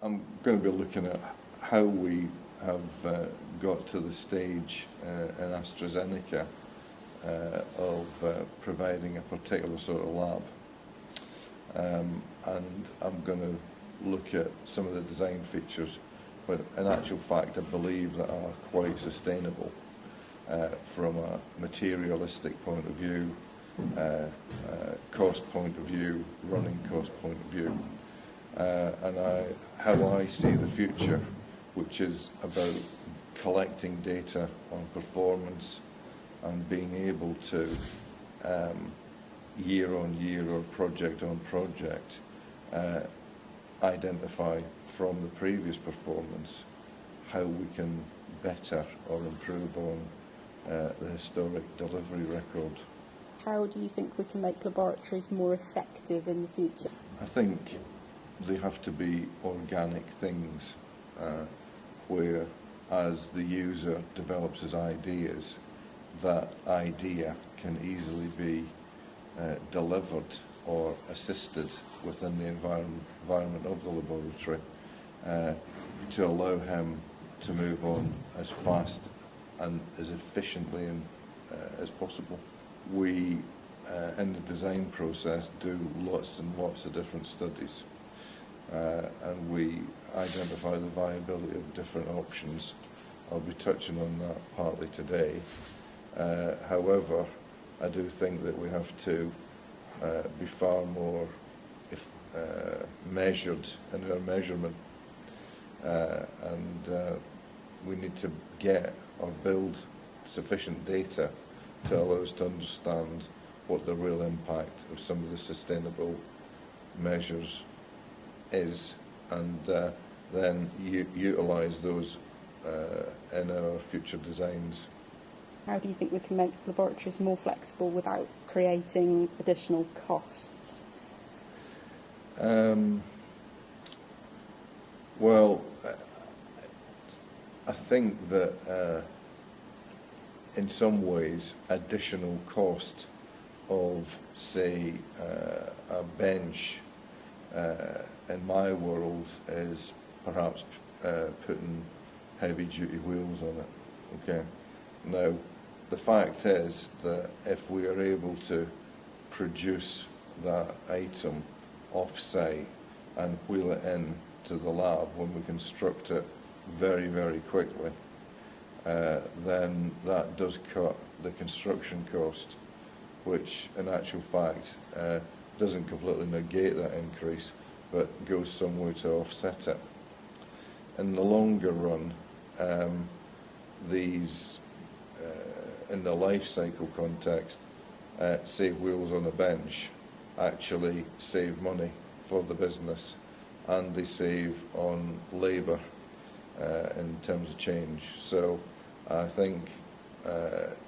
I'm going to be looking at how we have got to the stage in AstraZeneca of providing a particular sort of lab. And I'm going to look at some of the design features, but in actual fact I believe that are quite sustainable from a materialistic point of view, cost point of view, running cost point of view, and how I see the future, which is about collecting data on performance and being able to year on year or project on project identify from the previous performance how we can better or improve on the historic delivery record. How do you think we can make laboratories more effective in the future? I think they have to be organic things where, as the user develops his ideas, that idea can easily be delivered or assisted within the environment of the laboratory to allow him to move on as fast and as efficiently as possible. We, in the design process, do lots and lots of different studies, and we identify the viability of different options. I'll be touching on that partly today. However, I do think that we have to be far more measured in our measurement, and we need to get or build sufficient data to allow us to understand what the real impact of some of the sustainable measures is, and then utilise those in our future designs. How do you think we can make laboratories more flexible without creating additional costs? Well, I think that in some ways additional cost of, say, a bench in my world is perhaps putting heavy-duty wheels on it. Okay. Now, the fact is that if we are able to produce that item off-site and wheel it in to the lab when we construct it very, very quickly, then that does cut the construction cost, which in actual fact doesn't completely negate that increase, but goes somewhere to offset it. In the longer run, these in the life cycle context, say wheels on a bench, actually save money for the business, and they save on labour in terms of change. So I think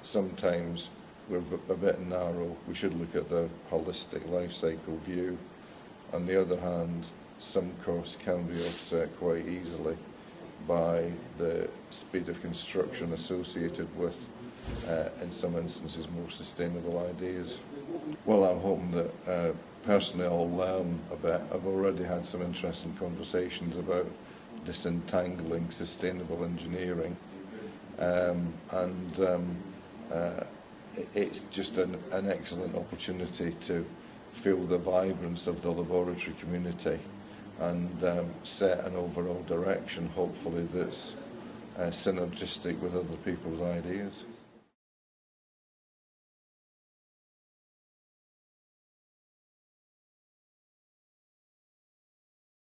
sometimes we're a bit narrow. We should look at the holistic life cycle view. On the other hand, some costs can be offset quite easily by the speed of construction associated with, in some instances, more sustainable ideas. Well, I'm hoping that personally I'll learn a bit. I've already had some interesting conversations about disentangling sustainable engineering, and it's just an excellent opportunity to feel the vibrance of the laboratory community and set an overall direction, hopefully, that's synergistic with other people's ideas.